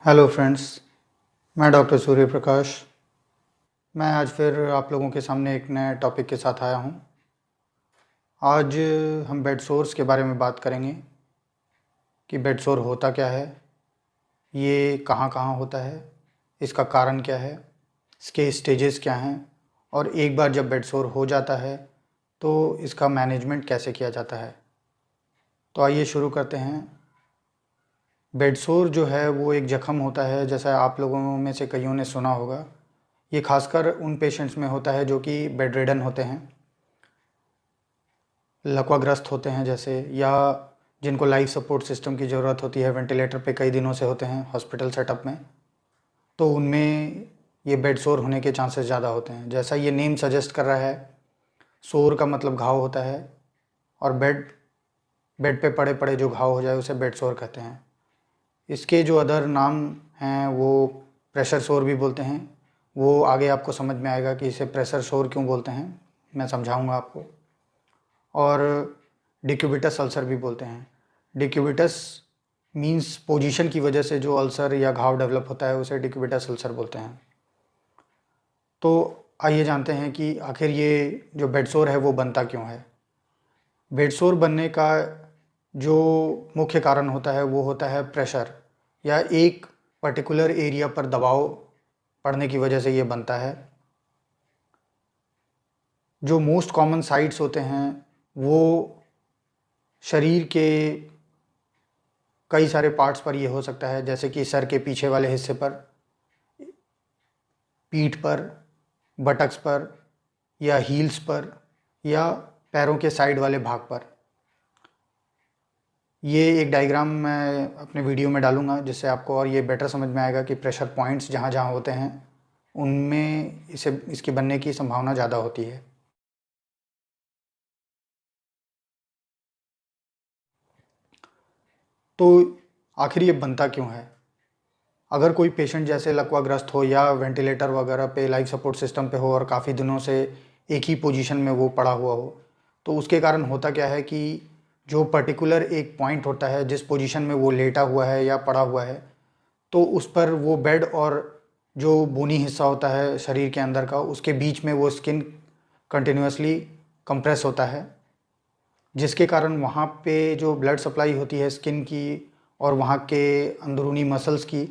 Hello friends, मैं doctor Surya Prakash. मैं आज फिर आप लोगों के सामने एक नए टॉपिक के साथ आया हूँ। आज हम बेड सोर्स के बारे में बात करेंगे कि बेड सोर होता क्या है, ये कहाँ कहाँ होता है, इसका कारण क्या है, इसके स्टेजेस क्या हैं और एक बार जब बेड सोर हो जाता है तो इसका मैनेजमेंट कैसे किया जाता है। तो आइए शुरू करते हैं। बेड सोर जो है वो एक जख्म होता है, जैसा आप लोगों में से कईयों ने सुना होगा। ये खासकर उन पेशेंट्स में होता है जो कि बेड रिडन होते हैं, लकवाग्रस्त होते हैं जैसे, या जिनको लाइफ सपोर्ट सिस्टम की ज़रूरत होती है, वेंटिलेटर पे कई दिनों से होते हैं हॉस्पिटल सेटअप में, तो उनमें ये बेड सोर होने के चांसेस ज़्यादा होते हैं। जैसा ये नेम सजेस्ट कर रहा है, सोर का मतलब घाव होता है, और बेड बेड पे पड़े पड़े जो घाव हो जाए उसे बेड सोर कहते हैं। इसके जो अदर नाम हैं वो प्रेशर सोर भी बोलते हैं। वो आगे आपको समझ में आएगा कि इसे प्रेशर सोर क्यों बोलते हैं, मैं समझाऊंगा आपको। और डिक्यूबिटस अल्सर भी बोलते हैं। डिक्यूबिटस मींस पोजीशन की वजह से जो अल्सर या घाव डेवलप होता है उसे डिक्यूबिटस अल्सर बोलते हैं। तो आइए जानते हैं कि आखिर ये जो बेड सोर है वो बनता क्यों है। बेड सोर बनने का जो मुख्य कारण होता है वो होता है प्रेशर, या एक पर्टिकुलर एरिया पर दबाव पड़ने की वजह से ये बनता है। जो मोस्ट कॉमन साइट्स होते हैं वो शरीर के कई सारे पार्ट्स पर ये हो सकता है, जैसे कि सर के पीछे वाले हिस्से पर, पीठ पर, बटक्स पर, या हील्स पर, या पैरों के साइड वाले भाग पर। ये एक डायग्राम मैं अपने वीडियो में डालूंगा जिससे आपको और ये बेटर समझ में आएगा कि प्रेशर पॉइंट्स जहाँ जहाँ होते हैं उनमें इसके बनने की संभावना ज़्यादा होती है। तो आखिर ये बनता क्यों है। अगर कोई पेशेंट जैसे लकवाग्रस्त हो या वेंटिलेटर वगैरह पे, लाइफ सपोर्ट सिस्टम पे हो और काफ़ी दिनों से एक ही पोजीशन में वो पड़ा हुआ हो, तो उसके कारण होता क्या है कि जो पर्टिकुलर एक पॉइंट होता है जिस पोजीशन में वो लेटा हुआ है या पड़ा हुआ है, तो उस पर वो बेड और जो बोनी हिस्सा होता है शरीर के अंदर का, उसके बीच में वो स्किन कंटिन्यूसली कंप्रेस होता है, जिसके कारण वहाँ पे जो ब्लड सप्लाई होती है स्किन की और वहाँ के अंदरूनी मसल्स की,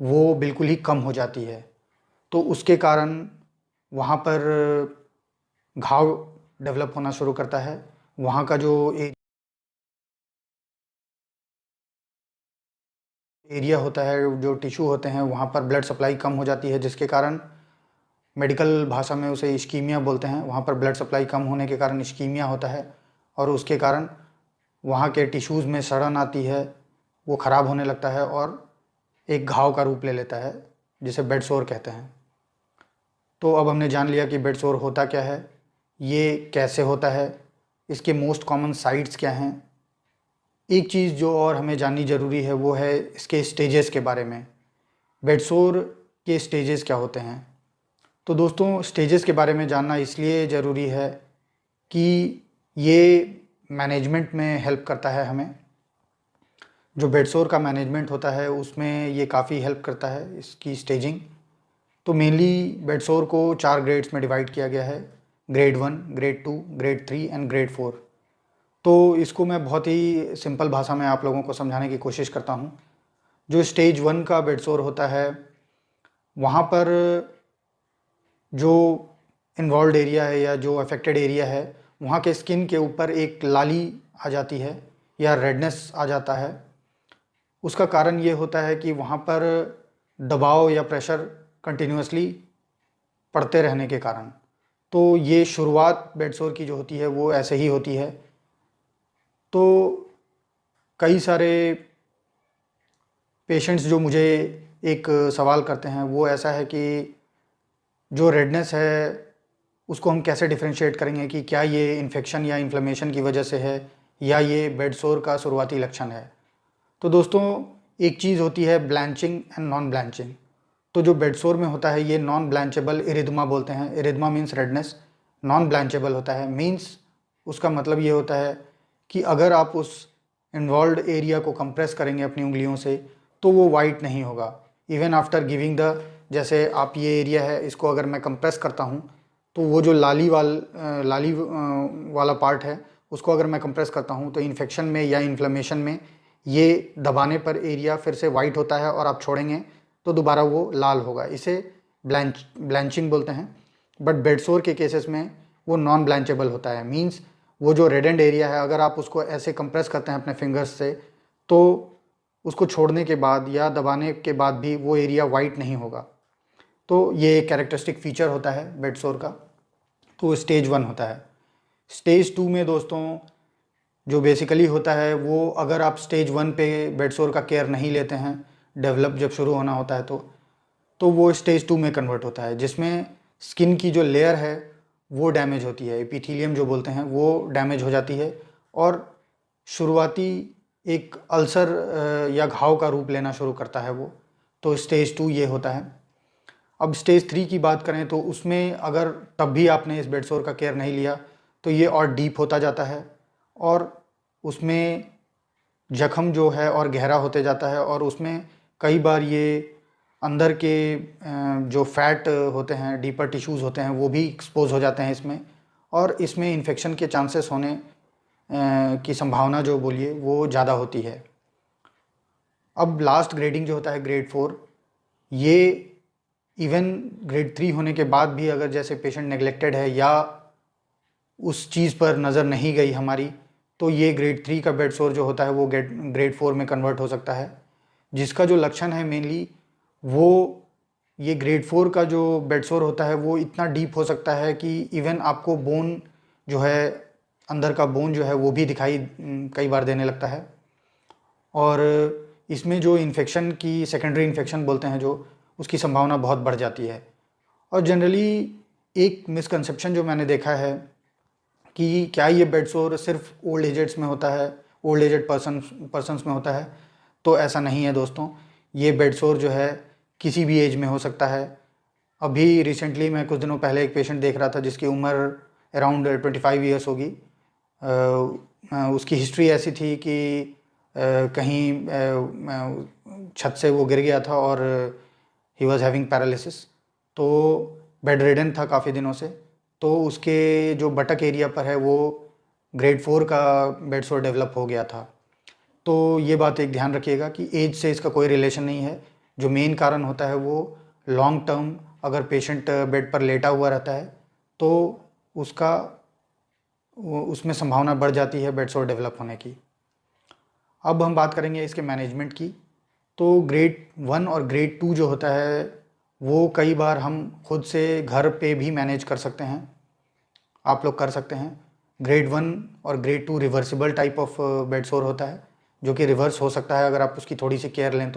वो बिल्कुल ही कम हो जाती है। तो उसके कारण वहाँ पर घाव डेवलप होना शुरू करता है। वहाँ का जो एरिया होता है, जो टिश्यू होते हैं, वहाँ पर ब्लड सप्लाई कम हो जाती है, जिसके कारण मेडिकल भाषा में उसे इश्कीमिया बोलते हैं। वहाँ पर ब्लड सप्लाई कम होने के कारण इश्कीमिया होता है, और उसके कारण वहाँ के टिश्यूज़ में सड़न आती है, वो ख़राब होने लगता है और एक घाव का रूप ले लेता है, जिसे बेड सोर कहते हैं। तो अब हमने जान लिया कि बेड सोर होता क्या है, ये कैसे होता है, इसके मोस्ट कॉमन साइट्स क्या हैं। एक चीज़ जो और हमें जाननी ज़रूरी है वो है इसके स्टेजेस के बारे में। बेड सोर के स्टेजेस क्या होते हैं। तो दोस्तों, स्टेजेस के बारे में जानना इसलिए ज़रूरी है कि ये मैनेजमेंट में हेल्प करता है हमें। जो बेड सोर का मैनेजमेंट होता है उसमें ये काफ़ी हेल्प करता है, इसकी स्टेजिंग। तो मेनली बेड सोर को 4 ग्रेड्स में डिवाइड किया गया है: grade 1, grade 2, grade 3 and grade 4। तो इसको मैं बहुत ही सिंपल भाषा में आप लोगों को समझाने की कोशिश करता हूँ। जो स्टेज 1 का बेड सोर होता है, वहाँ पर जो इन्वॉल्व एरिया है या जो अफेक्टेड एरिया है, वहाँ के स्किन के ऊपर एक लाली आ जाती है या रेडनेस आ जाता है। उसका कारण ये होता है कि वहाँ पर दबाव या प्रेशर कंटिन्यूसली पड़ते रहने के कारण। तो ये शुरुआत बेड सोर की जो होती है वो ऐसे ही होती है। तो कई सारे पेशेंट्स जो मुझे एक सवाल करते हैं वो ऐसा है कि जो रेडनेस है उसको हम कैसे डिफरेंशिएट करेंगे कि क्या ये इन्फेक्शन या इन्फ्लेमेशन की वजह से है या ये बेड सोर का शुरुआती लक्षण है। तो दोस्तों, एक चीज़ होती है ब्लैंचिंग एंड नॉन ब्लैंचिंग। तो जो बेड सोर में होता है ये नॉन ब्लैंचेबल इरिदमा बोलते हैं। इरिदमा मीन्स रेडनेस, नॉन ब्लैंचेबल होता है मीन्स उसका मतलब ये होता है कि अगर आप उस इन्वॉल्व एरिया को कंप्रेस करेंगे अपनी उंगलियों से तो वो वाइट नहीं होगा। इवन आफ्टर गिविंग द, जैसे आप ये एरिया है इसको अगर मैं कंप्रेस करता हूँ तो वो जो लाली वाला पार्ट है उसको अगर मैं कंप्रेस करता हूँ तो इन्फेक्शन में या इन्फ्लेमेशन में ये दबाने पर एरिया फिर से वाइट होता है और आप छोड़ेंगे तो दोबारा वो लाल होगा। इसे ब्लैंचिंग बोलते हैं। बट बेडसोर के केसेस में वो नॉन ब्लैंचेबल होता है। मींस वो जो रेडेंड एरिया है अगर आप उसको ऐसे कंप्रेस करते हैं अपने फिंगर्स से तो उसको छोड़ने के बाद या दबाने के बाद भी वो एरिया वाइट नहीं होगा। तो ये एक कैरेक्टरिस्टिक फीचर होता है बेडसोर का। तो स्टेज 1 होता है। स्टेज 2 में दोस्तों जो बेसिकली होता है वो, अगर आप स्टेज 1 पे बेडसोर का केयर नहीं लेते हैं, डेवलप जब शुरू होना होता है तो वो स्टेज 2 में कन्वर्ट होता है, जिसमें स्किन की जो लेयर है वो डैमेज होती है, एपिथेलियम जो बोलते हैं वो डैमेज हो जाती है और शुरुआती एक अल्सर या घाव का रूप लेना शुरू करता है वो। तो स्टेज 2 ये होता है। अब स्टेज 3 की बात करें तो उसमें अगर तब भी आपने इस बेडसोर का केयर नहीं लिया तो ये और डीप होता जाता है और उसमें जख्म जो है और गहरा होते जाता है और उसमें कई बार ये अंदर के जो फैट होते हैं, डीपर टिश्यूज़ होते हैं, वो भी एक्सपोज हो जाते हैं इसमें और इसमें इन्फेक्शन के चांसेस होने की संभावना जो बोलिए वो ज़्यादा होती है। अब लास्ट ग्रेडिंग जो होता है ग्रेड 4, ये इवन ग्रेड 3 होने के बाद भी अगर जैसे पेशेंट नेग्लेक्टेड है या उस चीज़ पर नज़र नहीं गई हमारी तो ये ग्रेड 3 का बेडसोर जो होता है वो ग्रेड 4 में कन्वर्ट हो सकता है। जिसका जो लक्षण है मेनली वो ये ग्रेड 4 का जो बेडसोर होता है वो इतना डीप हो सकता है कि इवन आपको बोन जो है, अंदर का बोन जो है वो भी दिखाई कई बार देने लगता है। और इसमें जो इन्फेक्शन की सेकेंडरी इन्फेक्शन बोलते हैं जो, उसकी संभावना बहुत बढ़ जाती है। और जनरली एक मिसकंसेप्शन जो मैंने देखा है कि क्या ये बेडसोर सिर्फ ओल्ड एजेड्स में होता है, ओल्ड एजेड पर्सन्स में होता है, तो ऐसा नहीं है दोस्तों। ये बेडसोर जो है किसी भी एज में हो सकता है। अभी रिसेंटली मैं कुछ दिनों पहले एक पेशेंट देख रहा था जिसकी उम्र अराउंड 25 ईयर्स होगी। उसकी हिस्ट्री ऐसी थी कि कहीं छत से वो गिर गया था और ही वॉज हैविंग पैरालिसिस, तो बेड रिडन था काफ़ी दिनों से। तो उसके जो बटक एरिया पर है वो ग्रेड 4 का बेडसोर डेवलप हो गया था। तो ये बात एक ध्यान रखिएगा कि एज से इसका कोई रिलेशन नहीं है। जो मेन कारण होता है वो लॉन्ग टर्म अगर पेशेंट बेड पर लेटा हुआ रहता है तो उसमें संभावना बढ़ जाती है बेडसोर डेवलप होने की। अब हम बात करेंगे इसके मैनेजमेंट की। तो ग्रेड 1 और ग्रेड 2 जो होता है वो कई बार हम खुद से घर पे भी मैनेज कर सकते हैं, आप लोग कर सकते हैं। ग्रेड 1 और grade 2 reversible type of bedsore होता है जो कि रिवर्स हो सकता है अगर आप उसकी थोड़ी सी केयर लें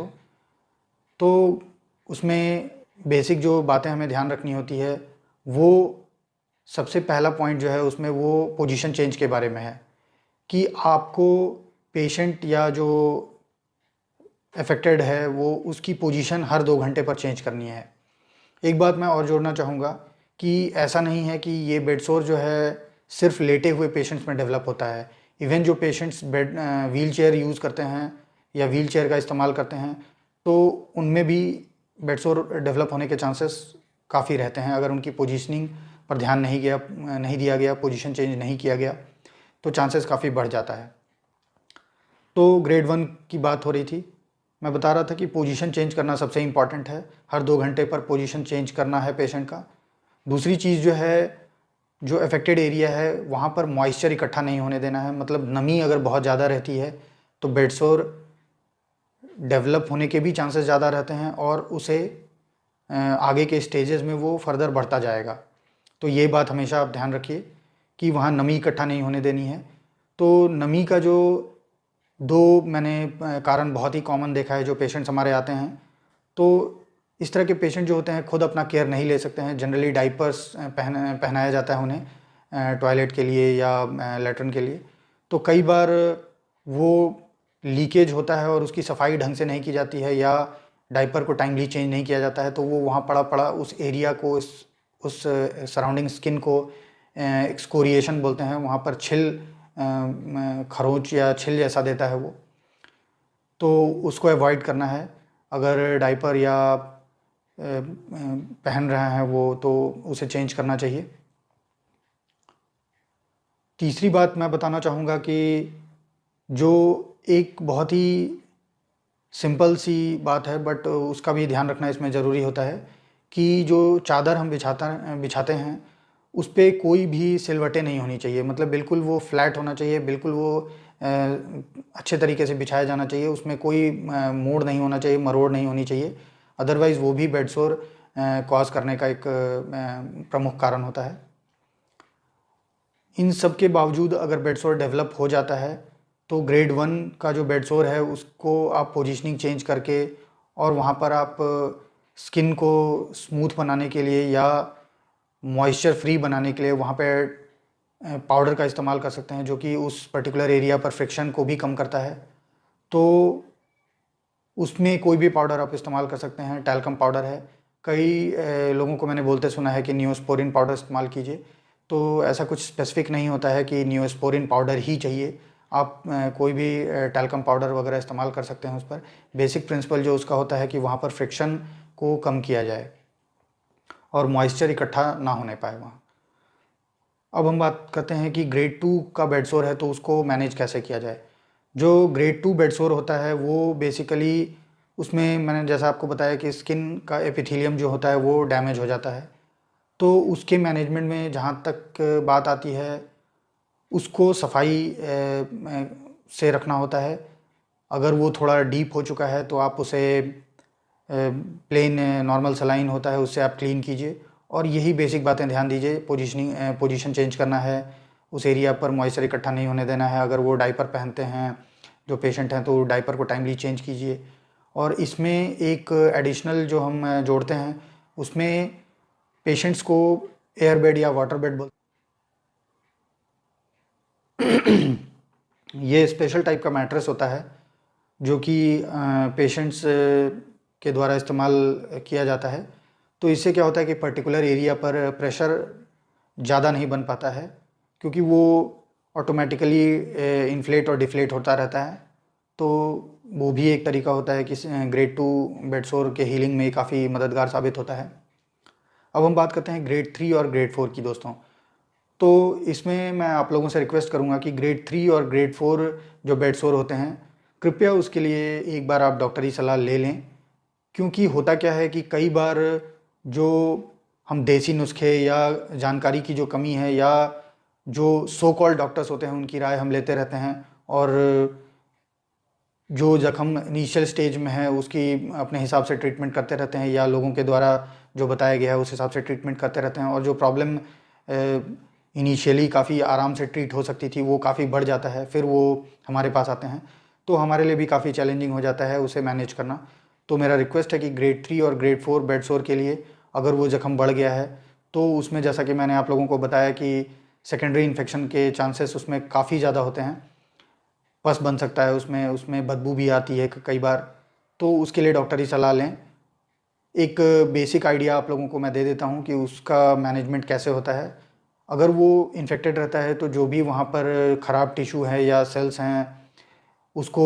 तो उसमें बेसिक जो बातें हमें ध्यान रखनी होती है वो सबसे पहला पॉइंट जो है उसमें वो पोजीशन चेंज के बारे में है कि आपको पेशेंट या जो अफेक्टेड है वो उसकी पोजीशन हर 2 घंटे पर चेंज करनी है। एक बात मैं और जोड़ना चाहूँगा कि ऐसा नहीं है कि ये बेडसोर जो है सिर्फ लेटे हुए पेशेंट्स में डेवलप होता है। इवन जो पेशेंट्स व्हील चेयर यूज़ करते हैं या व्हील चेयर का इस्तेमाल करते हैं तो उनमें भी बेडसोर डेवलप होने के चांसेस काफ़ी रहते हैं। अगर उनकी पोजीशनिंग पर ध्यान नहीं दिया गया, पोजीशन चेंज नहीं किया गया तो चांसेस काफ़ी बढ़ जाता है। तो ग्रेड 1 की बात हो रही थी, मैं बता रहा था कि पोजीशन चेंज करना सबसे इम्पॉर्टेंट है। हर 2 घंटे पर पोजीशन चेंज करना है पेशेंट का। दूसरी चीज़ जो है, जो अफेक्टेड एरिया है वहाँ पर मॉइस्चर इकट्ठा नहीं होने देना है। मतलब नमी अगर बहुत ज़्यादा रहती है तो बेडसोर डेवलप होने के भी चांसेस ज़्यादा रहते हैं और उसे आगे के स्टेजेस में वो फर्दर बढ़ता जाएगा। तो ये बात हमेशा आप ध्यान रखिए कि वहाँ नमी इकट्ठा नहीं होने देनी है। तो नमी का जो 2 मैंने कारण बहुत ही कॉमन देखा है जो पेशेंट्स हमारे आते हैं। तो इस तरह के पेशेंट जो होते हैं खुद अपना केयर नहीं ले सकते हैं। जनरली डाइपर्स पहनाया जाता है उन्हें टॉयलेट के लिए या लैट्रिन के लिए। तो कई बार वो लीकेज होता है और उसकी सफाई ढंग से नहीं की जाती है या डाइपर को टाइमली चेंज नहीं किया जाता है तो वो वहाँ पड़ा उस एरिया को, उस सराउंडिंग स्किन को एक्सकोरिएशन बोलते हैं, वहाँ पर खरोंच या छिल जैसा देता है वो। तो उसको अवॉइड करना है। अगर डायपर या पहन रहे हैं वो, तो उसे चेंज करना चाहिए। तीसरी बात मैं बताना चाहूँगा कि जो एक बहुत ही सिंपल सी बात है, बट उसका भी ध्यान रखना इसमें ज़रूरी होता है कि जो चादर हम बिछाते हैं उस पे कोई भी सिलवटें नहीं होनी चाहिए। मतलब बिल्कुल वो फ्लैट होना चाहिए, बिल्कुल वो अच्छे तरीके से बिछाया जाना चाहिए, उसमें कोई मोड़ नहीं होना चाहिए, मरोड़ नहीं होनी चाहिए। अदरवाइज़ वो भी बेडसोर कॉज करने का एक प्रमुख कारण होता है। इन सब के बावजूद अगर बेडसोर डेवलप हो जाता है तो ग्रेड 1 का जो बेडसोर है उसको आप पोजीशनिंग चेंज करके और वहाँ पर आप स्किन को स्मूथ बनाने के लिए या मॉइस्चर फ्री बनाने के लिए वहाँ पे पाउडर का इस्तेमाल कर सकते हैं, जो कि उस पर्टिकुलर एरिया पर फ्रिक्शन को भी कम करता है। तो उसमें कोई भी पाउडर आप इस्तेमाल कर सकते हैं। टैल्कम पाउडर है, कई लोगों को मैंने बोलते सुना है कि नियोस्पोरिन पाउडर इस्तेमाल कीजिए। तो ऐसा कुछ स्पेसिफिक नहीं होता है कि नियोस्पोरिन पाउडर ही चाहिए, आप कोई भी टैल्कम पाउडर वगैरह इस्तेमाल कर सकते हैं उस पर। बेसिक प्रिंसिपल जो उसका होता है कि वहाँ पर फ्रिक्शन को कम किया जाए और मॉइस्चर इकट्ठा ना होने पाए वहाँ। अब हम बात करते हैं कि ग्रेड 2 का बेडसोर है तो उसको मैनेज कैसे किया जाए। जो ग्रेड 2 बेडसोर होता है वो बेसिकली, उसमें मैंने जैसा आपको बताया कि स्किन का एपिथेलियम जो होता है वो डैमेज हो जाता है। तो उसके मैनेजमेंट में जहाँ तक बात आती है, उसको सफाई से रखना होता है। अगर वो थोड़ा डीप हो चुका है तो आप उसे प्लेन नॉर्मल सलाइन होता है उससे आप क्लीन कीजिए। और यही बेसिक बातें ध्यान दीजिए। पोजीशन चेंज करना है, उस एरिया पर मॉइस्चर इकट्ठा नहीं होने देना है। अगर वो डायपर पहनते हैं जो पेशेंट हैं तो डायपर को टाइमली चेंज कीजिए। और इसमें एक एडिशनल जो हम जोड़ते हैं उसमें पेशेंट्स को एयर बेड या वाटर बेड ये स्पेशल टाइप का मैट्रेस होता है जो कि पेशेंट्स के द्वारा इस्तेमाल किया जाता है। तो इससे क्या होता है कि पर्टिकुलर एरिया पर प्रेशर ज़्यादा नहीं बन पाता है, क्योंकि वो ऑटोमेटिकली इन्फ्लेट और डिफ्लेट होता रहता है। तो वो भी एक तरीका होता है कि ग्रेड 2 बेडसोर के हीलिंग में काफ़ी मददगार साबित होता है। अब हम बात करते हैं ग्रेड 3 और ग्रेड 4 की दोस्तों। तो इसमें मैं आप लोगों से रिक्वेस्ट करूंगा कि ग्रेड 3 और ग्रेड 4 जो बेडसोर होते हैं, कृपया उसके लिए एक बार आप डॉक्टरी सलाह ले लें। क्योंकि होता क्या है कि कई बार जो हम देसी नुस्खे या जानकारी की जो कमी है या जो सो कॉल्ड डॉक्टर्स होते हैं उनकी राय हम लेते रहते हैं, और जो जख्म इनिशियल स्टेज में है उसकी अपने हिसाब से ट्रीटमेंट करते रहते हैं, या लोगों के द्वारा जो बताया गया है उस हिसाब से ट्रीटमेंट करते रहते हैं। और जो प्रॉब्लम इनिशियली काफ़ी आराम से ट्रीट हो सकती थी वो काफ़ी बढ़ जाता है, फिर वो हमारे पास आते हैं। तो हमारे लिए भी काफ़ी चैलेंजिंग हो जाता है उसे मैनेज करना। तो मेरा रिक्वेस्ट है कि ग्रेड 3 और ग्रेड 4 बेडसोर के लिए अगर वो जख्म बढ़ गया है तो उसमें, जैसा कि मैंने आप लोगों को बताया कि सेकेंडरी इन्फेक्शन के चांसेस उसमें काफ़ी ज़्यादा होते हैं। पस बन सकता है उसमें, उसमें बदबू भी आती है कई बार। तो उसके लिए डॉक्टरी सलाह लें। एक बेसिक आइडिया आप लोगों को मैं दे देता हूँ कि उसका मैनेजमेंट कैसे होता है। अगर वो इन्फेक्टेड रहता है तो जो भी वहाँ पर ख़राब टिश्यू है या सेल्स हैं उसको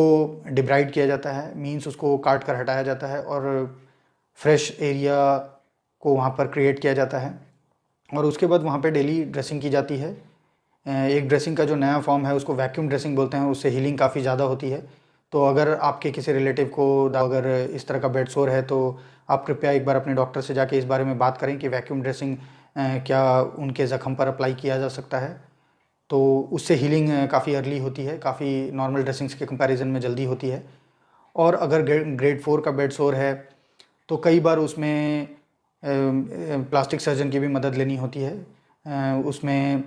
डिब्राइड किया जाता है, मीन्स उसको काट कर हटाया जाता है और फ्रेश एरिया को वहाँ पर क्रिएट किया जाता है। और उसके बाद वहाँ पे डेली ड्रेसिंग की जाती है। एक ड्रेसिंग का जो नया फॉर्म है उसको वैक्यूम ड्रेसिंग बोलते हैं, उससे हीलिंग काफ़ी ज़्यादा होती है। तो अगर आपके किसी रिलेटिव को अगर इस तरह का बेड सोर है तो आप कृपया एक बार अपने डॉक्टर से जाके इस बारे में बात करें कि वैक्यूम ड्रेसिंग क्या उनके ज़ख्म पर अप्लाई किया जा सकता है। तो उससे हीलिंग काफ़ी अर्ली होती है, काफ़ी नॉर्मल ड्रेसिंग्स के कंपैरिजन में जल्दी होती है। और अगर ग्रेड 4 का बेड सोर है तो कई बार उसमें प्लास्टिक सर्जन की भी मदद लेनी होती है। उसमें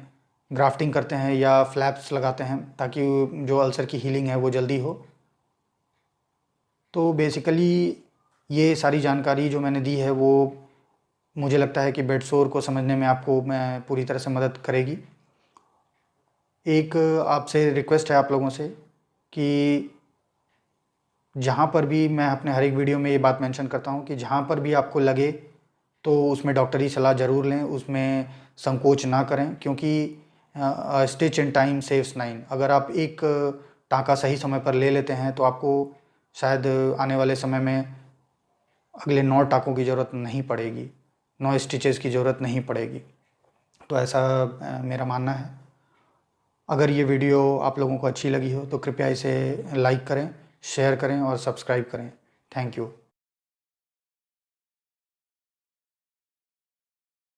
ग्राफ्टिंग करते हैं या फ्लैप्स लगाते हैं ताकि जो अल्सर की हीलिंग है वो जल्दी हो। तो बेसिकली ये सारी जानकारी जो मैंने दी है वो मुझे लगता है कि बेड सोर को समझने में आपको मैं पूरी तरह से मदद करेगी। एक आपसे रिक्वेस्ट है आप लोगों से कि जहाँ पर भी मैं अपने हर एक वीडियो में ये बात मेंशन करता हूँ कि जहाँ पर भी आपको लगे तो उसमें डॉक्टरी सलाह ज़रूर लें, उसमें संकोच ना करें। क्योंकि स्टिच इन टाइम सेव्स 9। अगर आप एक टाँका सही समय पर ले लेते हैं तो आपको शायद आने वाले समय में अगले 9 टाँकों की ज़रूरत नहीं पड़ेगी, 9 स्टिचेस की ज़रूरत नहीं पड़ेगी। तो ऐसा मेरा मानना है। अगर ये वीडियो आप लोगों को अच्छी लगी हो तो कृपया इसे लाइक करें, शेयर करें और सब्सक्राइब करें। Thank you.